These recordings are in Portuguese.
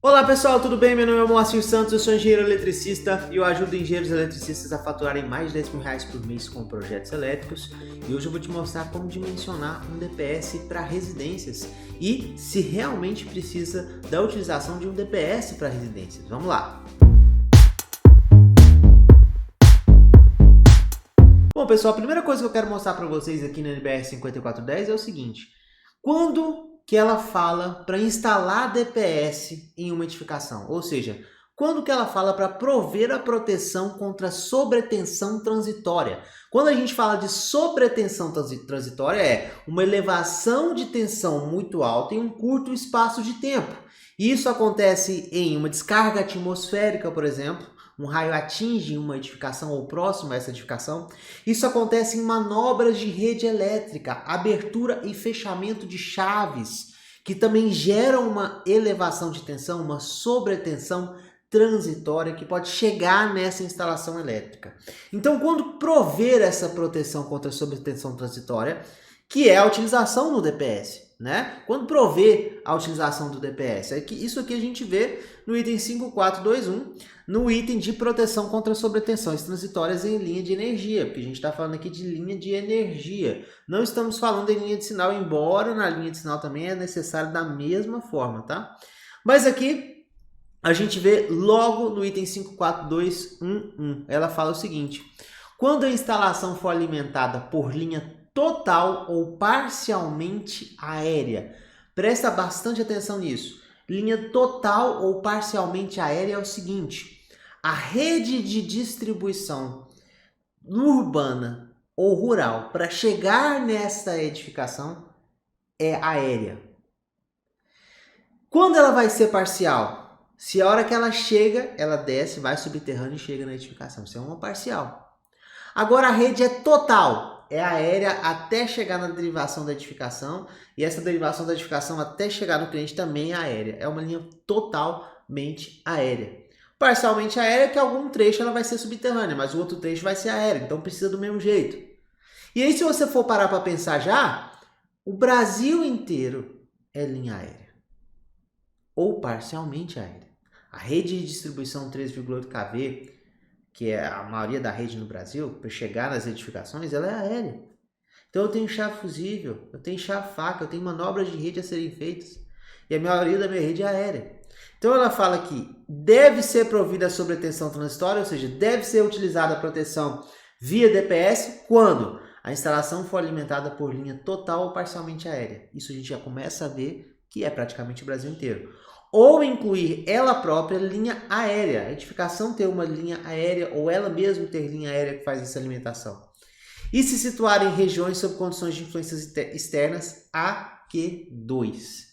Olá pessoal, tudo bem? Meu nome é Moacir Santos, eu sou engenheiro eletricista e eu ajudo engenheiros eletricistas a faturarem mais de 10 mil reais por mês com projetos elétricos. E hoje eu vou te mostrar como dimensionar um DPS para residências e se realmente precisa da utilização de um DPS para residências. Vamos lá! Bom pessoal, a primeira coisa que eu quero mostrar para vocês aqui na NBR 5410 é o seguinte: quando que ela fala para instalar DPS em uma edificação? Ou seja, quando que ela fala para prover a proteção contra sobretensão transitória? Quando a gente fala de sobretensão transitória, é uma elevação de tensão muito alta em um curto espaço de tempo. Isso acontece em uma descarga atmosférica, por exemplo, um raio atinge uma edificação ou próximo a essa edificação. Isso acontece em manobras de rede elétrica, abertura e fechamento de chaves, que também geram uma elevação de tensão, uma sobretensão transitória que pode chegar nessa instalação elétrica. Então, quando prover essa proteção contra a sobretensão transitória, que é a utilização no DPS, né? Quando prover a utilização do DPS, isso aqui a gente vê no item 5421, no item de proteção contra sobretensões transitórias em linha de energia, porque a gente está falando aqui de linha de energia. Não estamos falando em linha de sinal, embora na linha de sinal também é necessário da mesma forma, tá? Mas aqui a gente vê logo no item 54211, ela fala o seguinte: quando a instalação for alimentada por linha total ou parcialmente aérea. Presta bastante atenção nisso. Linha total ou parcialmente aérea é o seguinte: a rede de distribuição urbana ou rural para chegar nessa edificação é aérea. Quando ela vai ser parcial? Se a hora que ela chega, ela desce, vai subterrâneo e chega na edificação. Isso é uma parcial. Agora a rede é total, é aérea até chegar na derivação da edificação, e essa derivação da edificação até chegar no cliente também é aérea. É uma linha totalmente aérea. Parcialmente aérea, que algum trecho ela vai ser subterrânea, mas o outro trecho vai ser aéreo, então precisa do mesmo jeito. E aí, se você for parar para pensar já, o Brasil inteiro é linha aérea, ou parcialmente aérea. A rede de distribuição 3,8 kV, que é a maioria da rede no Brasil, para chegar nas edificações, ela é aérea. Então eu tenho chave fusível, eu tenho chave faca, eu tenho manobras de rede a serem feitas. E a maioria da minha rede é aérea. Então ela fala que deve ser provida a sobretensão transitória, ou seja, deve ser utilizada a proteção via DPS quando a instalação for alimentada por linha total ou parcialmente aérea. Isso a gente já começa a ver que é praticamente o Brasil inteiro. Ou incluir ela própria linha aérea, a edificação ter uma linha aérea ou ela mesma ter linha aérea que faz essa alimentação. E se situar em regiões sob condições de influências externas AQ2,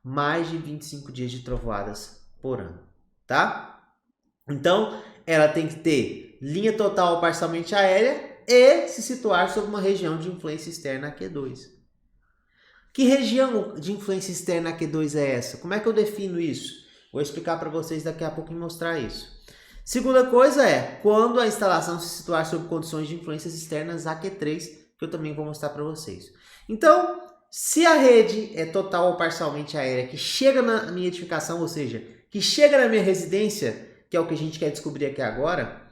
mais de 25 dias de trovoadas por ano, tá? Então, ela tem que ter linha total ou parcialmente aérea e se situar sob uma região de influência externa AQ2. Que região de influência externa Q2 é essa? Como é que eu defino isso? Vou explicar para vocês daqui a pouco e mostrar isso. Segunda coisa é quando a instalação se situar sob condições de influências externas AQ3, que eu também vou mostrar para vocês. Então, se a rede é total ou parcialmente aérea, que chega na minha edificação, ou seja, que chega na minha residência, que é o que a gente quer descobrir aqui agora,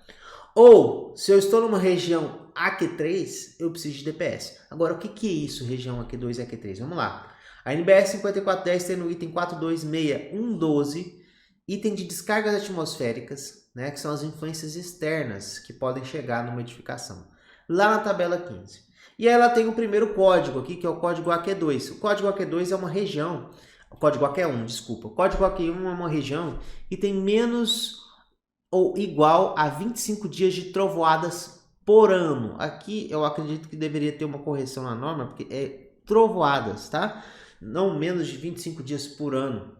ou se eu estou numa região AQ3, eu preciso de DPS. Agora, o que é isso, região AQ2 e AQ3? Vamos lá. A NBR 5410 tem no item 426112, item de descargas atmosféricas, né, que são as influências externas que podem chegar numa edificação. Lá na tabela 15. E aí ela tem o primeiro código aqui, que é o código AQ2. O código AQ2 é uma região, o código AQ1, desculpa. O código AQ1 é uma região que tem menos ou igual a 25 dias de trovoadas por ano. Aqui eu acredito que deveria ter uma correção na norma, porque é trovoadas, tá? Não menos de 25 dias por ano.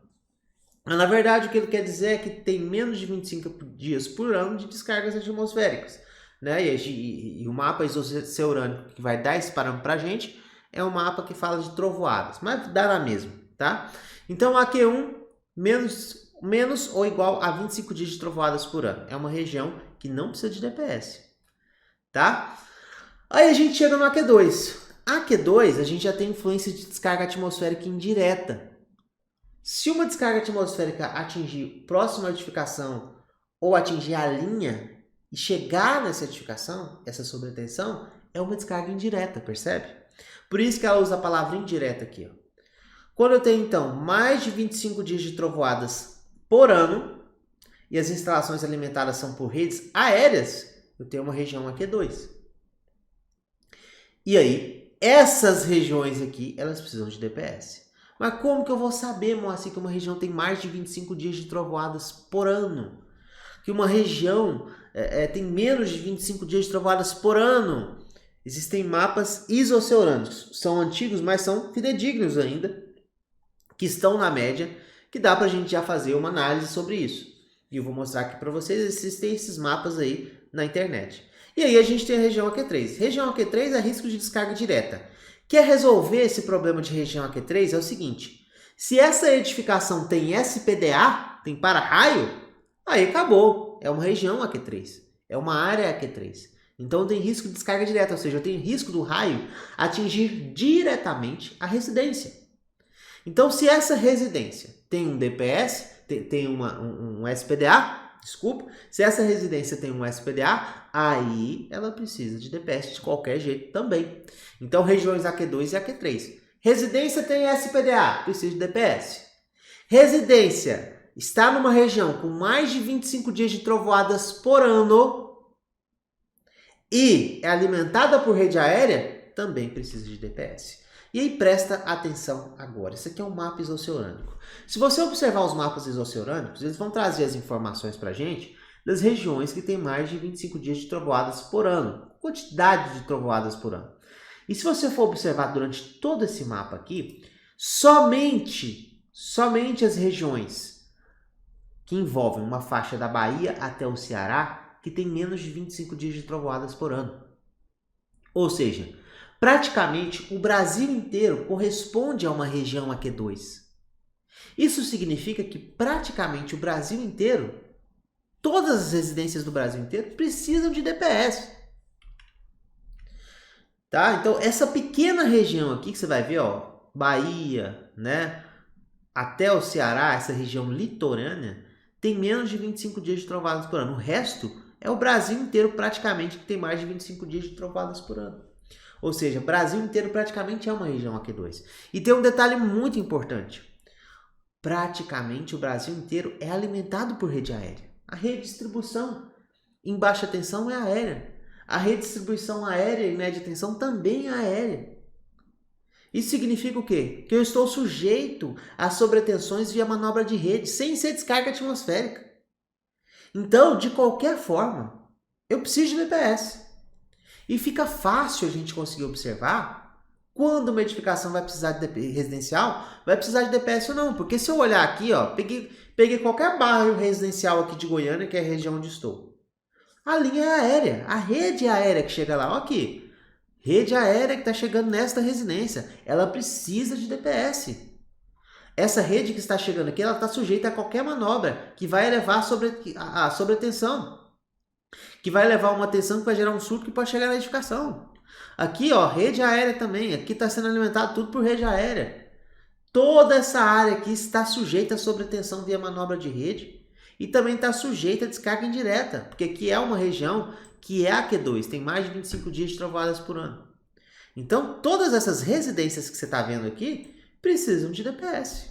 Mas, na verdade, o que ele quer dizer é que tem menos de 25 dias por ano de descargas atmosféricas, né? E o mapa isosseurânico que vai dar esse parâmetro para a gente é um mapa que fala de trovoadas, mas dá na mesma, tá? Então, AQ1 menos ou igual a 25 dias de trovoadas por ano. É uma região que não precisa de DPS, tá? Aí a gente chega no AQ2. AQ2, a gente já tem influência de descarga atmosférica indireta. Se uma descarga atmosférica atingir próxima à edificação ou atingir a linha e chegar nessa edificação, essa sobretensão, é uma descarga indireta, percebe? Por isso que ela usa a palavra indireta aqui. Ó. Quando eu tenho, então, mais de 25 dias de trovoadas por ano e as instalações alimentadas são por redes aéreas, eu tenho uma região AQ2. E aí, essas regiões aqui, elas precisam de DPS. Mas como que eu vou saber, Moacir, que uma região tem mais de 25 dias de trovoadas por ano? Que uma região tem menos de 25 dias de trovoadas por ano? Existem mapas isoceurânicos. São antigos, mas são fidedignos ainda, que estão na média, que dá para a gente já fazer uma análise sobre isso. E eu vou mostrar aqui para vocês, existem esses mapas aí na internet. E aí a gente tem a região AQ3. Região AQ3 é risco de descarga direta. Quer resolver esse problema de região AQ3? É o seguinte, se essa edificação tem SPDA, tem para-raio, aí acabou, é uma região AQ3, é uma área AQ3. Então tem risco de descarga direta, ou seja, eu tenho risco do raio atingir diretamente a residência. Então se essa residência tem um DPS, tem um SPDA, desculpa, se essa residência tem um SPDA, aí ela precisa de DPS de qualquer jeito também. Então, regiões AQ2 e AQ3. Residência tem SPDA, precisa de DPS. Residência está numa região com mais de 25 dias de trovoadas por ano e é alimentada por rede aérea, também precisa de DPS. E aí presta atenção agora, isso aqui é um mapa isoceurânico. Se você observar os mapas isoceurânicos, eles vão trazer as informações para a gente das regiões que tem mais de 25 dias de trovoadas por ano, quantidade de trovoadas por ano. E se você for observar durante todo esse mapa aqui, somente as regiões que envolvem uma faixa da Bahia até o Ceará, que tem menos de 25 dias de trovoadas por ano. Ou seja, praticamente o Brasil inteiro corresponde a uma região AQ2. Isso significa que praticamente o Brasil inteiro, todas as residências do Brasil inteiro precisam de DPS. Tá? Então essa pequena região aqui que você vai ver, ó, Bahia, né, até o Ceará, essa região litorânea, tem menos de 25 dias de trovoadas por ano. O resto é o Brasil inteiro praticamente que tem mais de 25 dias de trovoadas por ano. Ou seja, o Brasil inteiro praticamente é uma região AQ2. E tem um detalhe muito importante. Praticamente o Brasil inteiro é alimentado por rede aérea. A rede de distribuição em baixa tensão é aérea. A rede de distribuição aérea em média tensão também é aérea. Isso significa o quê? Que eu estou sujeito a sobretensões via manobra de rede, sem ser descarga atmosférica. Então, de qualquer forma, eu preciso de DPS. E fica fácil a gente conseguir observar quando uma edificação vai precisar de residencial, vai precisar de DPS ou não. Porque se eu olhar aqui, ó, peguei qualquer bairro residencial aqui de Goiânia, que é a região onde estou. A linha é aérea, a rede é aérea que chega lá. Ó aqui, rede aérea que está chegando nesta residência, ela precisa de DPS. Essa rede que está chegando aqui, ela está sujeita a qualquer manobra que vai elevar a sobretensão, que vai levar uma tensão que vai gerar um surto que pode chegar na edificação. Aqui, ó, rede aérea também, aqui está sendo alimentado tudo por rede aérea. Toda essa área aqui está sujeita a sobretensão via manobra de rede e também está sujeita a descarga indireta, porque aqui é uma região que é AQ2, tem mais de 25 dias de trovoadas por ano. Então, todas essas residências que você está vendo aqui precisam de DPS.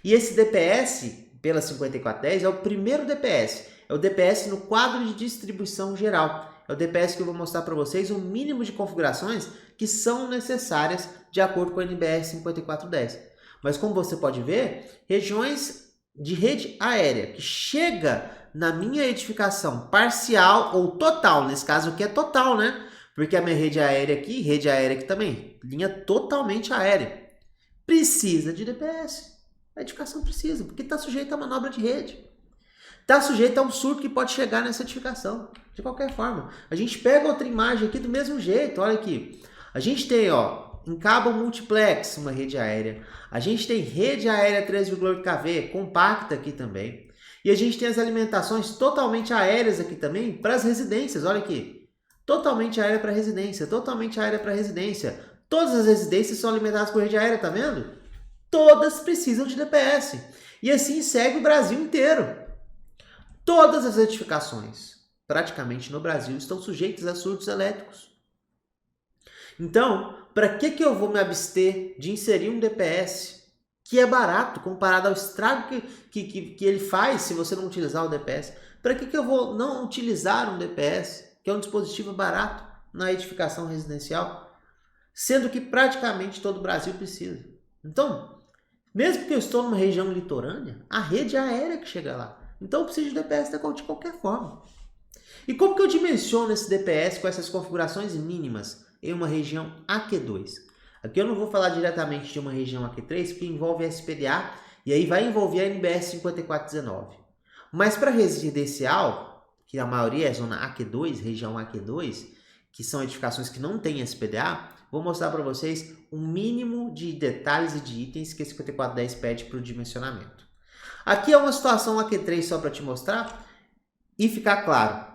E esse DPS, pela 5410, é o primeiro DPS. É o DPS no quadro de distribuição geral. É o DPS que eu vou mostrar para vocês o mínimo de configurações que são necessárias de acordo com a NBR 5410. Mas como você pode ver, regiões de rede aérea que chega na minha edificação parcial ou total, nesse caso aqui é total, né? Porque a minha rede aérea aqui também, linha totalmente aérea, precisa de DPS. A edificação precisa, porque está sujeita a manobra de rede. Está sujeita a um surto que pode chegar nessa edificação, de qualquer forma. A gente pega outra imagem aqui do mesmo jeito, olha aqui. A gente tem, ó, em cabo multiplex, uma rede aérea. A gente tem rede aérea 3,8 kV, compacta aqui também. E a gente tem as alimentações totalmente aéreas aqui também para as residências, olha aqui. Totalmente aérea para residência, totalmente aérea para residência. Todas as residências são alimentadas por rede aérea, tá vendo? todas precisam de DPS. E assim segue o Brasil inteiro. Todas as edificações, praticamente no Brasil, estão sujeitas a surtos elétricos. Então, para que eu vou me abster de inserir um DPS que é barato comparado ao estrago que ele faz se você não utilizar o DPS? Para que eu vou não utilizar um DPS, que é um dispositivo barato na edificação residencial, sendo que praticamente todo o Brasil precisa? Então, mesmo que eu estou numa região litorânea, a rede é aérea que chega lá. Então eu preciso de DPS de qualquer forma. E como que eu dimensiono esse DPS com essas configurações mínimas em uma região AQ2? Aqui eu não vou falar diretamente de uma região AQ3, porque envolve SPDA e aí vai envolver a NBR 5419. Mas para residencial, que a maioria é zona AQ2, região AQ2, que são edificações que não têm SPDA, vou mostrar para vocês um mínimo de detalhes e de itens que a 5410 pede para o dimensionamento. Aqui é uma situação AQ3 só para te mostrar e ficar claro.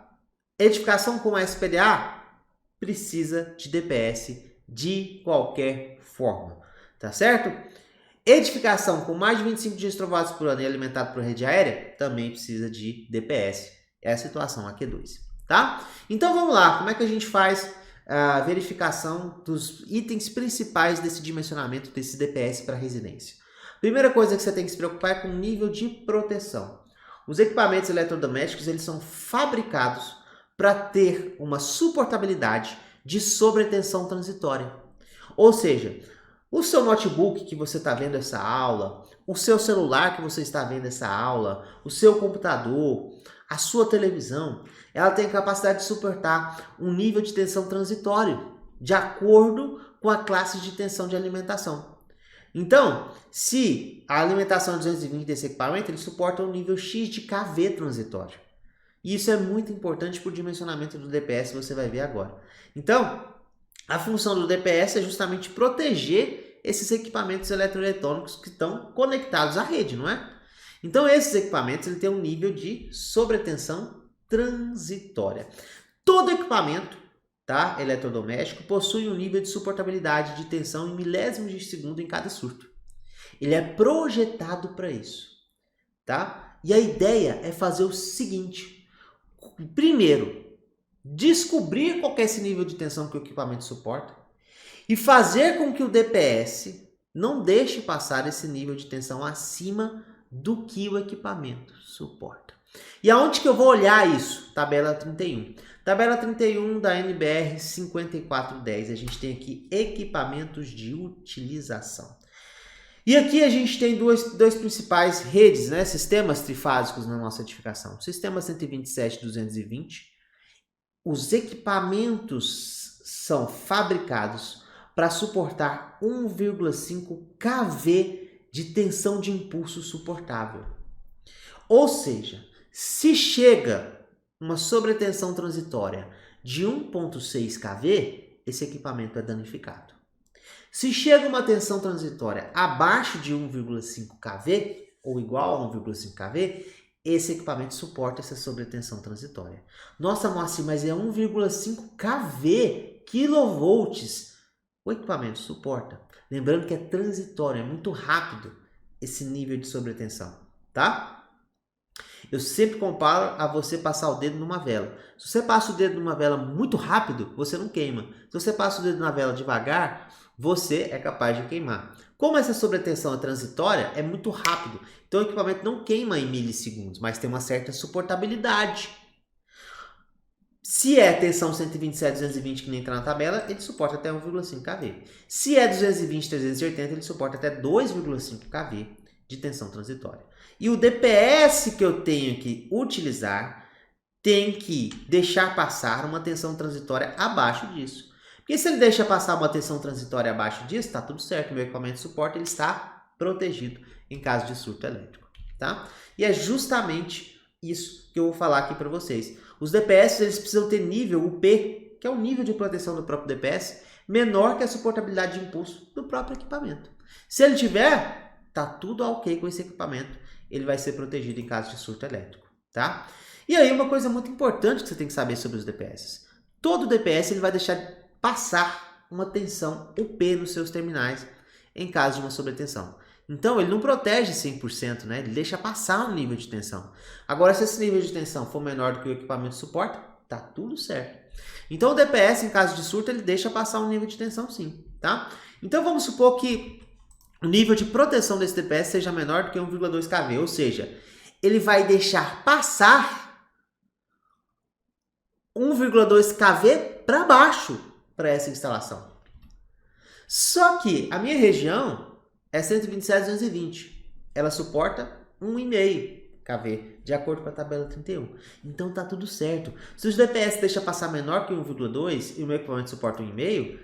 Edificação com SPDA precisa de DPS de qualquer forma, tá certo? Edificação com mais de 25 dias trovoados por ano e alimentado por rede aérea também precisa de DPS. É a situação AQ2, tá? Então vamos lá, como é que a gente faz a verificação dos itens principais desse dimensionamento desse DPS para residência? Primeira coisa que você tem que se preocupar é com o nível de proteção. Os equipamentos eletrodomésticos eles são fabricados para ter uma suportabilidade de sobretensão transitória. Ou seja, o seu notebook que você está vendo essa aula, o seu celular que você está vendo essa aula, o seu computador, a sua televisão, ela tem capacidade de suportar um nível de tensão transitório de acordo com a classe de tensão de alimentação. Então, se a alimentação é 220 desse equipamento, ele suporta um nível X de KV transitório. E isso é muito importante para o dimensionamento do DPS, você vai ver agora. Então, a função do DPS é justamente proteger esses equipamentos eletroeletrônicos que estão conectados à rede, não é? Então, esses equipamentos ele tem um nível de sobretensão transitória. Todo equipamento, tá, eletrodoméstico possui um nível de suportabilidade de tensão em milésimos de segundo em cada surto. Ele é projetado para isso, tá? E a ideia é fazer o seguinte: primeiro, descobrir qual é esse nível de tensão que o equipamento suporta e fazer com que o DPS não deixe passar esse nível de tensão acima do que o equipamento suporta. E aonde que eu vou olhar isso? Tabela 31. Tabela 31 da NBR 5410. A gente tem aqui equipamentos de utilização. E aqui a gente tem dois principais redes, né? Sistemas trifásicos na nossa edificação. Sistema 127.220. Os equipamentos são fabricados para suportar 1,5 kV de tensão de impulso suportável. Ou seja, se chega uma sobretensão transitória de 1,6 kV, esse equipamento é danificado. Se chega uma tensão transitória abaixo de 1,5 kV, ou igual a 1,5 kV, esse equipamento suporta essa sobretensão transitória. Nossa, Moacir, mas é 1,5 kV, quilovolts. O equipamento suporta. Lembrando que é transitório, é muito rápido esse nível de sobretensão, tá? Eu sempre comparo a você passar o dedo numa vela. Se você passa o dedo numa vela muito rápido, você não queima. Se você passa o dedo na vela devagar, você é capaz de queimar. Como essa sobretensão é transitória, é muito rápido. Então o equipamento não queima em milissegundos, mas tem uma certa suportabilidade. Se é tensão 127-220 que nem está na tabela, ele suporta até 1,5 kV. Se é 220-380, ele suporta até 2,5 kV de tensão transitória. E o DPS que eu tenho que utilizar tem que deixar passar uma tensão transitória abaixo disso. Porque se ele deixa passar uma tensão transitória abaixo disso, está tudo certo. Meu equipamento de suporte ele está protegido em caso de surto elétrico. Tá? E é justamente isso que eu vou falar aqui para vocês. Os DPS eles precisam ter nível UP, que é o nível de proteção do próprio DPS, menor que a suportabilidade de impulso do próprio equipamento. Se ele tiver, tá tudo ok com esse equipamento. Ele vai ser protegido em caso de surto elétrico. Tá? E aí uma coisa muito importante que você tem que saber sobre os DPS. Todo DPS ele vai deixar passar uma tensão UP nos seus terminais em caso de uma sobretensão. Então, ele não protege 100%, né? Ele deixa passar um nível de tensão. Agora, se esse nível de tensão for menor do que o equipamento suporta, tá tudo certo. Então, o DPS, em caso de surto, ele deixa passar um nível de tensão sim, tá? Então, vamos supor que o nível de proteção desse DPS seja menor do que 1,2 kV, ou seja, ele vai deixar passar 1,2 kV para baixo para essa instalação. Só que a minha região é 127.220. Ela suporta 1,5 kV, de acordo com a tabela 31. Então tá tudo certo. Se os DPS deixa passar menor que 1,2 e o meu equipamento suporta 1,5,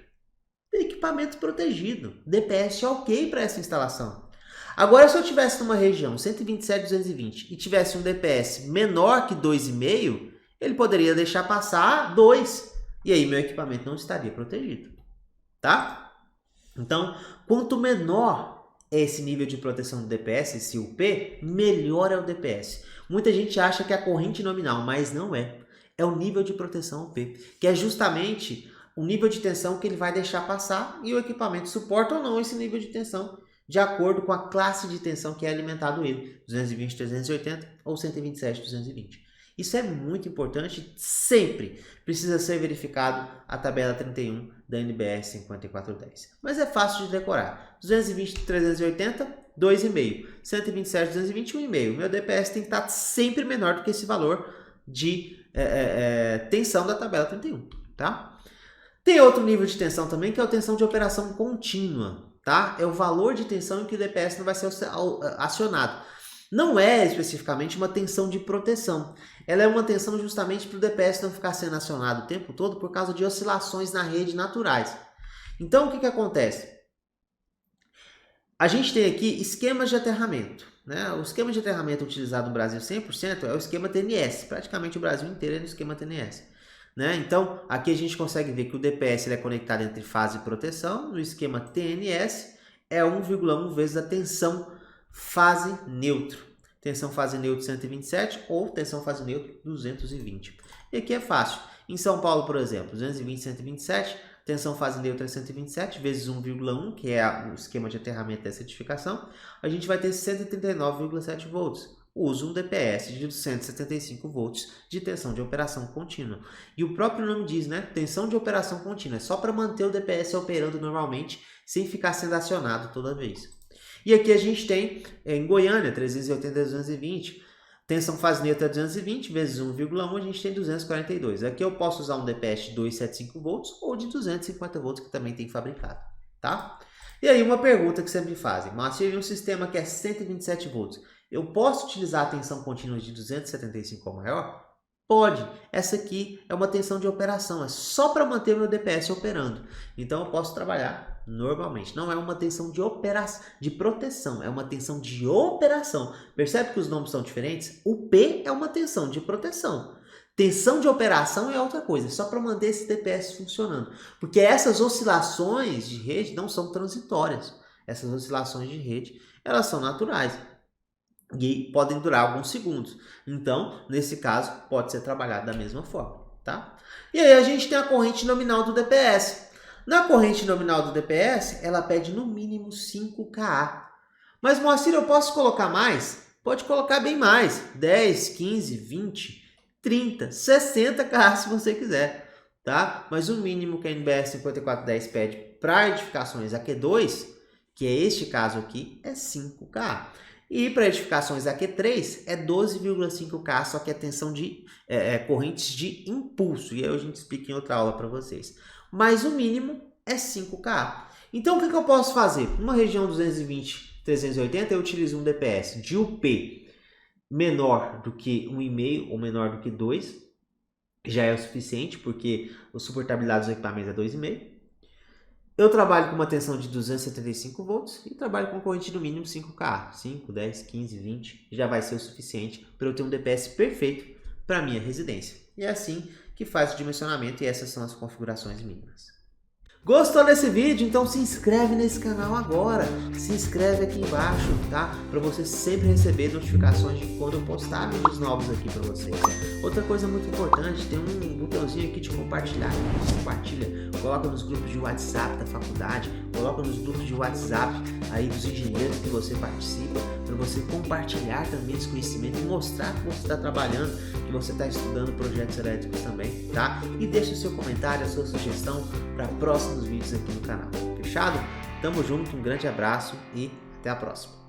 equipamento protegido. DPS ok para essa instalação. Agora, se eu tivesse numa região 127.220 e tivesse um DPS menor que 2,5, ele poderia deixar passar 2. E aí meu equipamento não estaria protegido. Tá? Então, quanto menor é esse nível de proteção do DPS, esse UP, melhor é o DPS. Muita gente acha que é a corrente nominal, mas não é. É o nível de proteção UP, que é justamente o nível de tensão que ele vai deixar passar e o equipamento suporta ou não esse nível de tensão, de acordo com a classe de tensão que é alimentado ele, 220, 380 ou 127, 220. Isso é muito importante, sempre precisa ser verificado a tabela 31 da NBR 5410. Mas é fácil de decorar. 220, 380, 2,5. 127, 220, 1,5. Meu DPS tem que estar sempre menor do que esse valor de tensão da tabela 31, tá? Tem outro nível de tensão também, que é a tensão de operação contínua, tá? É o valor de tensão em que o DPS não vai ser acionado. Não é especificamente uma tensão de proteção. Ela é uma tensão justamente para o DPS não ficar sendo acionado o tempo todo por causa de oscilações na rede naturais. Então, o que acontece? A gente tem aqui esquemas de aterramento, né? O esquema de aterramento utilizado no Brasil 100% é o esquema TNS. Praticamente o Brasil inteiro é no esquema TNS. Né? Então, aqui a gente consegue ver que o DPS ele é conectado entre fase e proteção. No esquema TNS, é 1,1 vezes a tensão fase neutro. Tensão fase neutro 127 ou tensão fase neutro 220. E aqui é fácil. Em São Paulo, por exemplo, 220, 127, tensão fase neutra é 127 vezes 1,1, que é o esquema de aterramento dessa edificação, a gente vai ter 139,7 volts. Usa um DPS de 275 volts de tensão de operação contínua. E o próprio nome diz, né? Tensão de operação contínua. É só para manter o DPS operando normalmente, sem ficar sendo acionado toda vez. E aqui a gente tem, em Goiânia, 380 a 220, tensão fase neutra 220 vezes 1,1, a gente tem 242. Aqui eu posso usar um DPS de 275 volts ou de 250 volts, que também tem fabricado, tá? E aí uma pergunta que sempre fazem, mas se um sistema que é 127 volts, eu posso utilizar a tensão contínua de 275 ou maior? Pode. Essa aqui é uma tensão de operação, é só para manter meu DPS operando. Então eu posso trabalhar normalmente. Não é uma tensão de proteção, é uma tensão de operação. Percebe que os nomes são diferentes? O P é uma tensão de proteção. Tensão de operação é outra coisa, é só para manter esse DPS funcionando. Porque essas oscilações de rede não são transitórias. Essas oscilações de rede, elas são naturais. E podem durar alguns segundos. Então, nesse caso, pode ser trabalhado da mesma forma, tá? E aí a gente tem a corrente nominal do DPS. Na corrente nominal do DPS, ela pede no mínimo 5 kA. Mas, Moacir, eu posso colocar mais? Pode colocar bem mais. 10, 15, 20, 30, 60 kA se você quiser, tá? Mas o mínimo que a NBR 5410 pede para edificações AQ2, que é este caso aqui, é 5 kA. E para edificações AQ3 é 12,5 kA, só que é tensão de correntes de impulso. E aí a gente explica em outra aula para vocês. Mas o mínimo é 5 kA. Então o que eu posso fazer? Numa região 220, 380, eu utilizo um DPS de UP menor do que 1,5 ou menor do que 2. Já é o suficiente, porque a suportabilidade dos equipamentos é 2,5. Eu trabalho com uma tensão de 275 volts e trabalho com corrente no mínimo 5 kA. 5, 10, 15, 20 já vai ser o suficiente para eu ter um DPS perfeito para a minha residência. E é assim que faz o dimensionamento e essas são as configurações mínimas. Gostou desse vídeo? Então se inscreve nesse canal agora. Se inscreve aqui embaixo, tá? Para você sempre receber notificações de quando eu postar vídeos novos aqui para vocês. Outra coisa muito importante, tem um botãozinho aqui de compartilhar. Compartilha, coloca nos grupos de WhatsApp da faculdade, coloca nos grupos de WhatsApp aí dos engenheiros que você participa, para você compartilhar também esse conhecimento e mostrar que você está trabalhando, que você está estudando projetos elétricos também, tá? E deixa o seu comentário, a sua sugestão para próximos vídeos aqui no canal. Fechado? Tamo junto, um grande abraço e até a próxima.